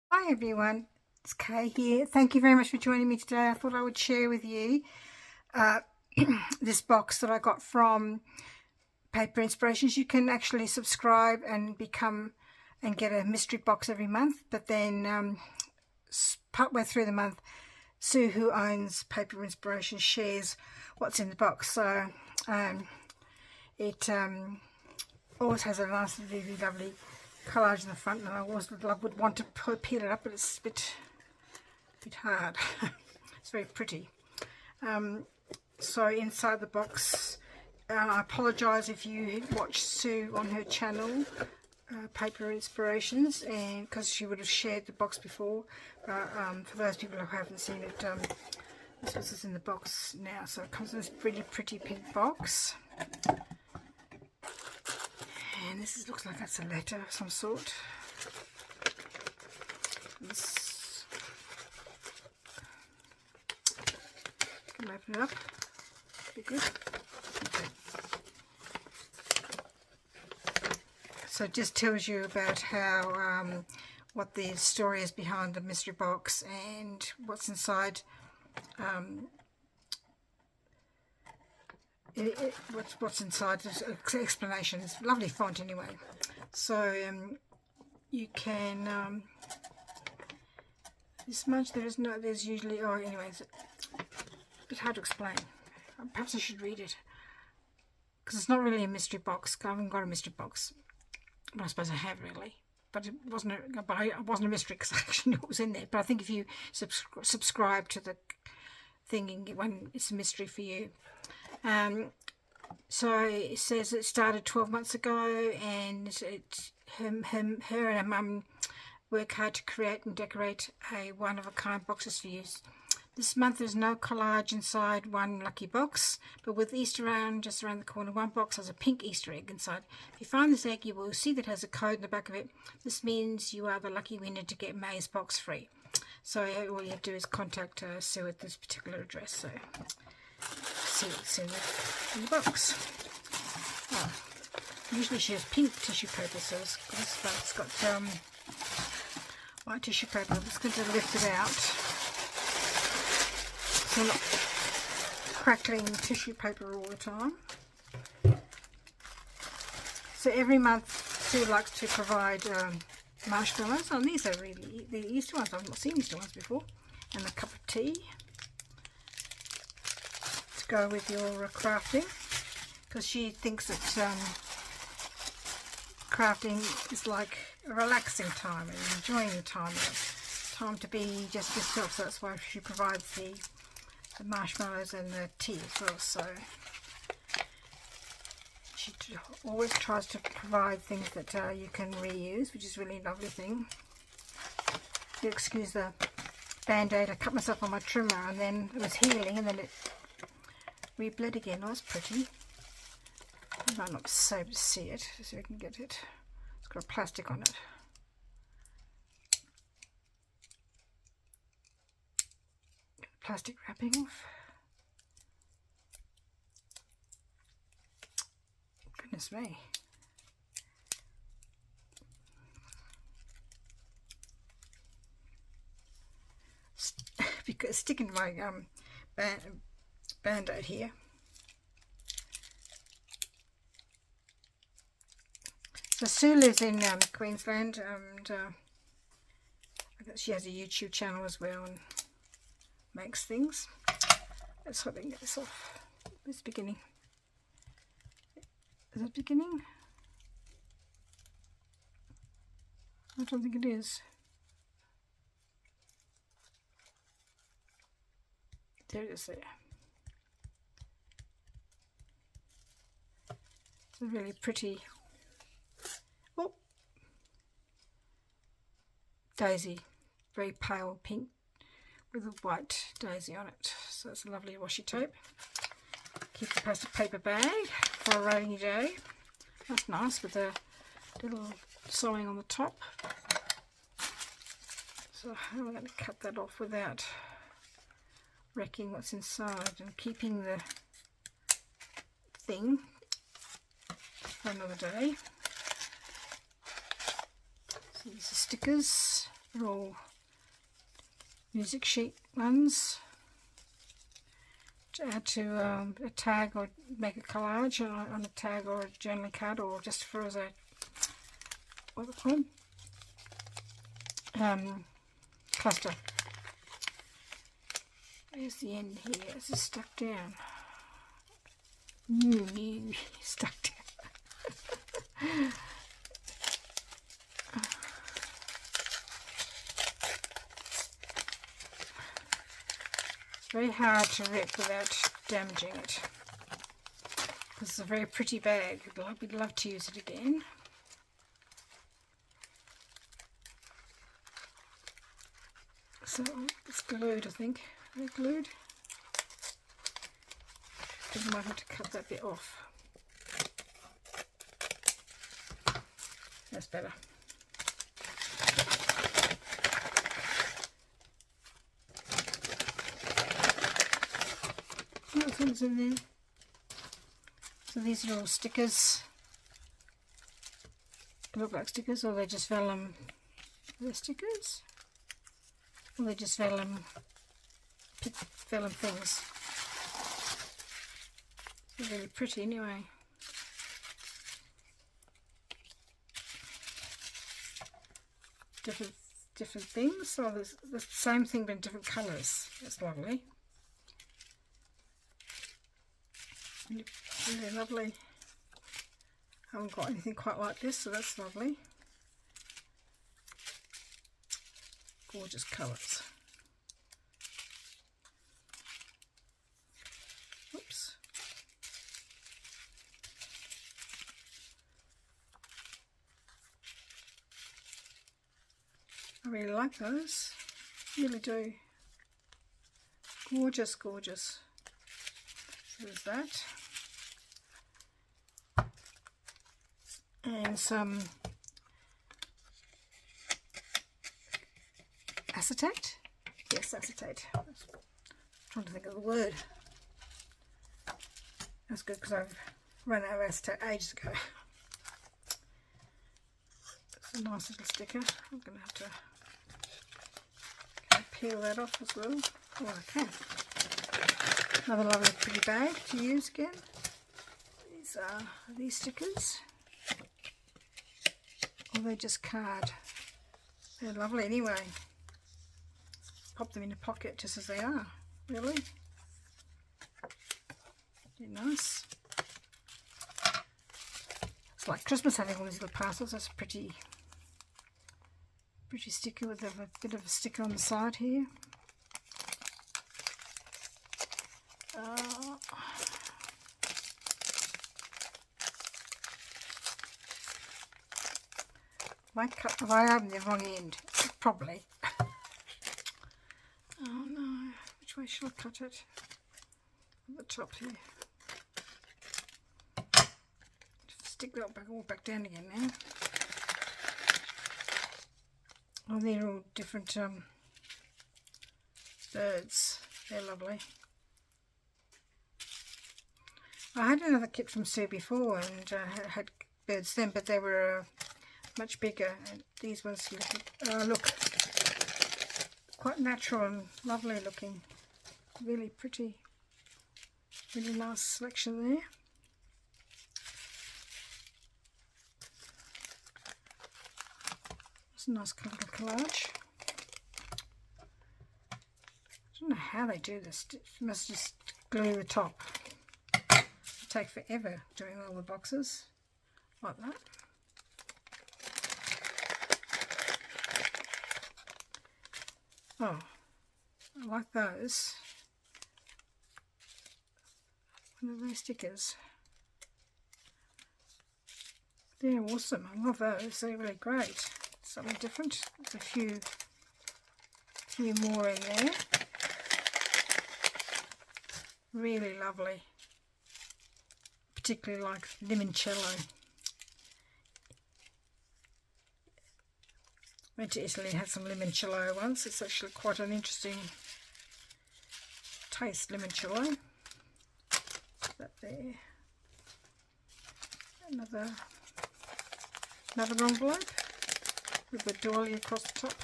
Hi everyone, it's Kay here. Thank you very much for joining me today. I thought I would share with you this box that I got from Paper Inspirations. You can actually subscribe and become and get a mystery box every month, but then partway through the month, Sue, who owns Paper Inspirations, shares what's in the box. So it always has a nice, really lovely collage in the front, and I always would want to peel it up, but it's a bit hard. It's very pretty. So inside the box, I apologise if you watch Sue on her channel, Paper Inspirations, and because she would have shared the box before, but for those people who haven't seen it, this is in the box now. So it comes in this really pretty pink box. And this looks like it's a letter of some sort. This, can open it up. Be good. Okay. So it just tells you about how what the story is behind the mystery box and what's inside. What's inside is explanation. It's lovely font anyway. So you can this much. There's usually, oh anyways, a bit hard to explain. Perhaps I should read it because it's not really a mystery box. I haven't got a mystery box, but I suppose I have really. But it wasn't a mystery because I actually knew what was in there. But I think if you subscribe to the thing, when it's a mystery for you. So it says it started 12 months ago, and her and her mum work hard to create and decorate a one-of-a-kind boxes for use. This month there's no collage inside one lucky box, but with Easter just around the corner, one box has a pink Easter egg inside. If you find this egg, you will see that it has a code in the back of it. This means you are the lucky winner to get May's box free. So all you have to do is contact Sue at this particular address. So see what's in the box. Oh, usually she has pink tissue paper, so it's got white tissue paper. I'm just going to lift it out so I'm not crackling tissue paper all the time. So every month Sue likes to provide marshmallows. Oh, these are really the Easter ones. I've not seen Easter ones before. And a cup of tea to go with your crafting, because she thinks that crafting is like a relaxing time and enjoying the time to be just yourself. So that's why she provides the marshmallows and the tea as well. So she always tries to provide things that you can reuse, which is a really lovely thing. You excuse the band-aid, I cut myself on my trimmer and then it was healing and then it re-bled again. Oh, that's pretty. I might not be able to see it, so we can get it. It's got a plastic on it. Plastic wrapping off. Goodness me. Because sticking my band-aid here. So Sue lives in Queensland, and she has a YouTube channel as well and makes things. Let's hope I can get this off. This beginning. Is it beginning? I don't think it is. There it is there. It's a really pretty daisy, very pale pink with a white daisy on it. So it's a lovely washi tape. Keep the plastic paper bag for a rainy day. That's nice with a little sewing on the top. So how am I going to cut that off without wrecking what's inside and keeping the thing for another day? So these are stickers They're all music sheet ones to add to a tag or make a collage on a tag or a journaling card, or just for as a, what do they call them? Cluster. There's the end here. It's just stuck down. Stuck down. It's very hard to rip without damaging it, because it's a very pretty bag. We'd love to use it again. So it's glued, I think. Are they glued? I might have to cut that bit off. That's better. What things in there? So these are all stickers. They look like stickers, or they're just vellum. Are they stickers? Or they're just vellum things. They're really pretty anyway. Different things. So there's the same thing but in different colours. That's lovely. Really lovely. I haven't got anything quite like this, so that's lovely. Gorgeous colours. Oops. I really like those. Really do. Gorgeous, gorgeous. So there's that. And some acetate. Yes, acetate. I'm trying to think of the word. That's good because I've run out of acetate ages ago. It's a nice little sticker. I'm going to have to peel that off as well. Oh, I can. Another lovely pretty bag to use again. These are these stickers. Or they're just card. They're lovely anyway. Pop them in a pocket just as they are. Really. They're nice. It's like Christmas having all these little parcels. That's a pretty sticker with a bit of a sticker on the side here. Have I opened the wrong end? Probably. Oh no, which way shall I cut it? At the top here. Stick that all back down again now. Oh, they're all different birds. They're lovely. I had another kit from Sue before and had birds then, but they were much bigger. And these ones look quite natural and lovely looking. Really pretty. Really nice selection there. It's a nice little collage. I don't know how they do this. It must just glue the top. It'll take forever doing all the boxes like that. Oh, I like those. One of those stickers. They're awesome. I love those. They're really great. Something different. There's a few more in there. Really lovely. Particularly like limoncello. Went to Italy and had some limoncello once. It's actually quite an interesting taste, limoncello. That there. Another envelope with the doily across the top.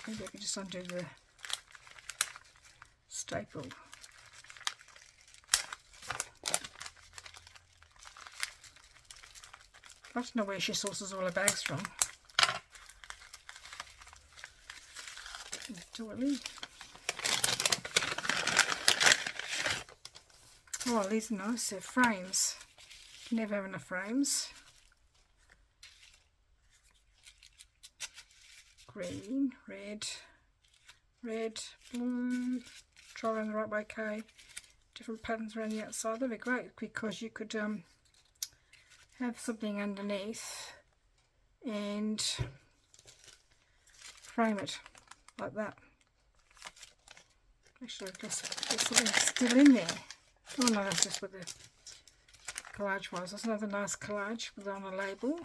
Maybe I could just undo the staple. I'd like to know where she sources all her bags from. Doily. Oh, these are nice. They're frames. You never have enough frames. Green, red, blue. Try around the right way, okay. Different patterns around the outside. That'd be great because you could have something underneath and frame it like that. Actually, there's something still in there. Oh no, that's just what the collage was. That's another nice collage with on a label.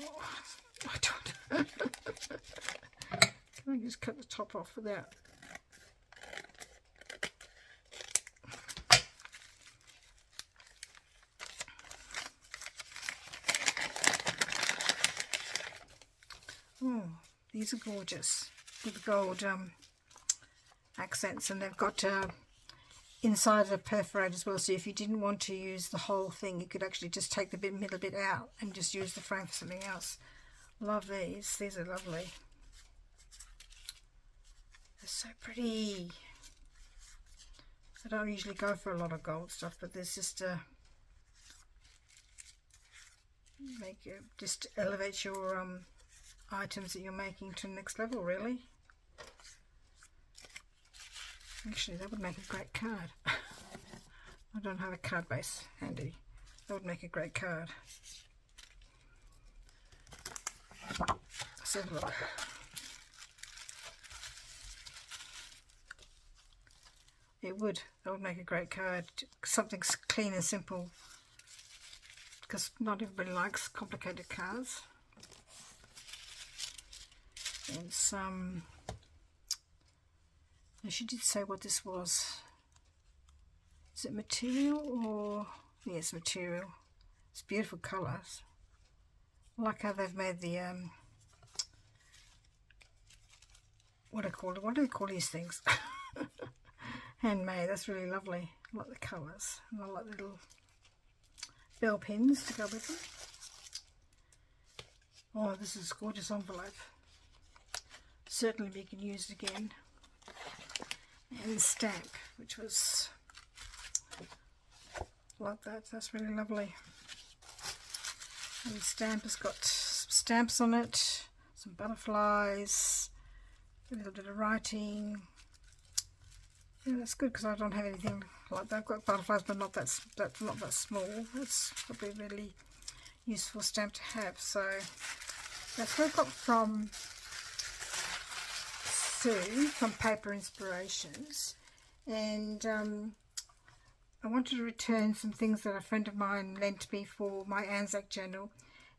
Oh, I don't. Can I just cut the top off without? Oh, these are gorgeous with gold accents, and they've got inside a perforate as well, so if you didn't want to use the whole thing, you could actually just take the middle bit out and just use the frame for something else. Love these. These are lovely. They're so pretty. I don't usually go for a lot of gold stuff, but there's just just elevate your items that you're making to the next level, really. Actually, that would make a great card. I don't have a card base handy. That would make a great card. Let's have a look. It would. That would make a great card. Something clean and simple. Because not everybody likes complicated cards. And some... She did say what this was. Is it material or... Yes, material. It's beautiful colours. I like how they've made the... what do they call these things? Handmade. That's really lovely. I like the colours. And I like the little bell pins to go with them. Oh, this is a gorgeous envelope. Certainly we can use it again. And the stamp, which was like that. That's really lovely. And the stamp has got some stamps on it, some butterflies, a little bit of writing. Yeah, that's good because I don't have anything like that. I've got butterflies, but not that small. That's probably a really useful stamp to have. So that's what I got from Sue from Paper Inspirations, and I wanted to return some things that a friend of mine lent me for my Anzac journal,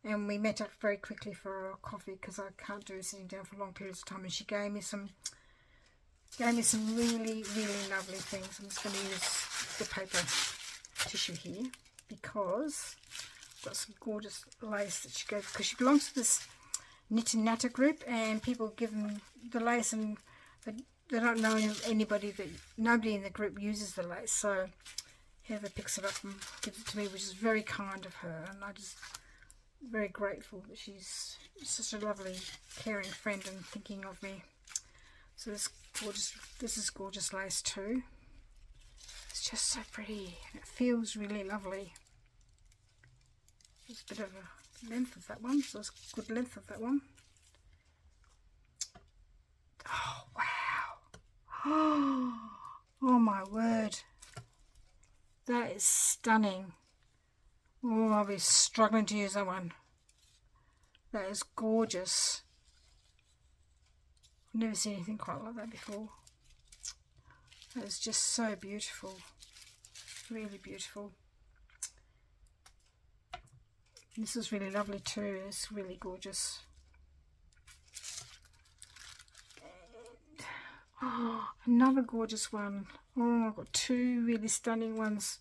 and we met up very quickly for a coffee because I can't do sitting down for long periods of time, and she gave me some really lovely things. I'm just going to use the paper tissue here because I've got some gorgeous lace that she gave, because she belongs to this knit and natter group, and people give them the lace and they don't know nobody in the group uses the lace, so Heather picks it up and gives it to me, which is very kind of her, and I just very grateful that she's such a lovely caring friend and thinking of me. So this is gorgeous lace too. It's just so pretty and it feels really lovely. There's a bit of a length of that one, so it's a good length of that one. Oh wow. Oh my word, that is stunning. Oh, I'll be struggling to use that one. That is gorgeous. I've never seen anything quite like that before. That is just so beautiful, really beautiful. This is really lovely too. It's really gorgeous. And, oh, another gorgeous one. Oh, I've got two really stunning ones.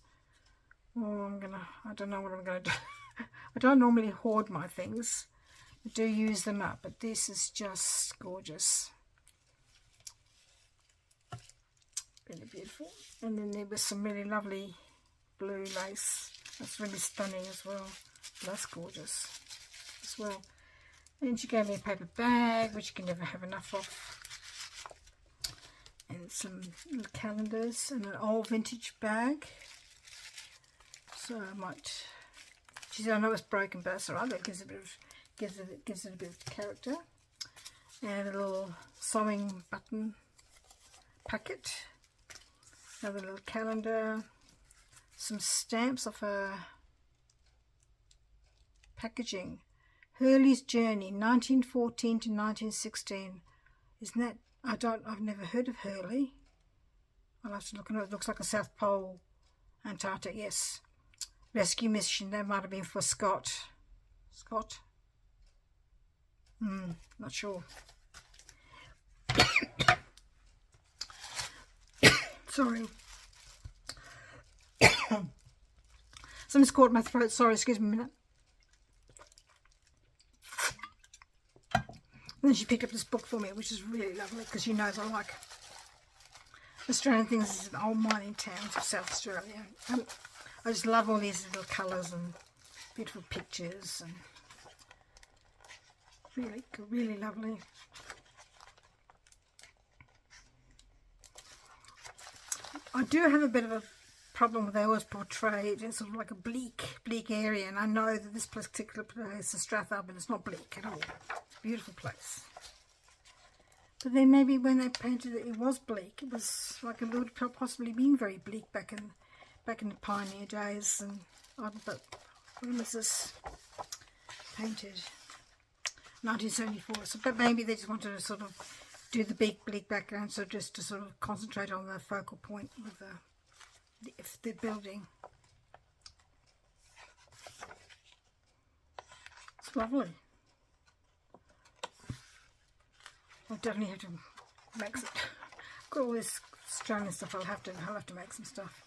Oh, I don't know what I'm gonna do. I don't normally hoard my things, I do use them up, but this is just gorgeous. Really beautiful. And then there was some really lovely blue lace. That's really stunning as well. That's gorgeous as well. And she gave me a paper bag, which you can never have enough of. And some little calendars and an old vintage bag. So I might. She said, I know it's broken, but that's alright. That gives it a bit of, gives it a bit of character. And a little sewing button packet. Another little calendar. Some stamps of her packaging. Hurley's Journey, 1914 to 1916. Isn't that? I've never heard of Hurley. I'll have to look at it. It looks like a South Pole, Antarctica. Yes. Rescue mission. That might have been for Scott. Scott? Not sure. Sorry. Something's caught in my throat. Sorry, excuse me a minute. And then she picked up this book for me, which is really lovely because she knows I like Australian things. This is an old mining town of South Australia. I just love all these little colours and beautiful pictures and really, really lovely. I do have a bit of a problem with they always portray it as sort of like a bleak area, and I know that this particular place, the Strathalbyn, is not bleak at all. It's a beautiful place. But then maybe when they painted it, it was bleak. It was like it would have possibly been very bleak back in the pioneer days. And but when was this painted? 1974. So, but maybe they just wanted to sort of do the big bleak background, so just to sort of concentrate on the focal point with the building. It's lovely. I'll definitely have to make some. I've got all this Australian stuff. I'll have to make some stuff.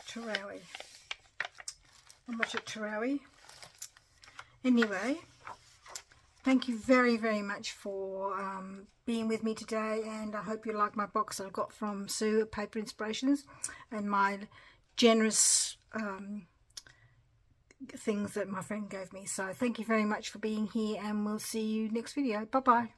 Tarawi. I'm much at Tarawi. Anyway, thank you very, very much for being with me today, and I hope you like my box that I got from Sue at Paper Inspirations and my generous things that my friend gave me. So thank you very much for being here, and we'll see you next video. Bye bye.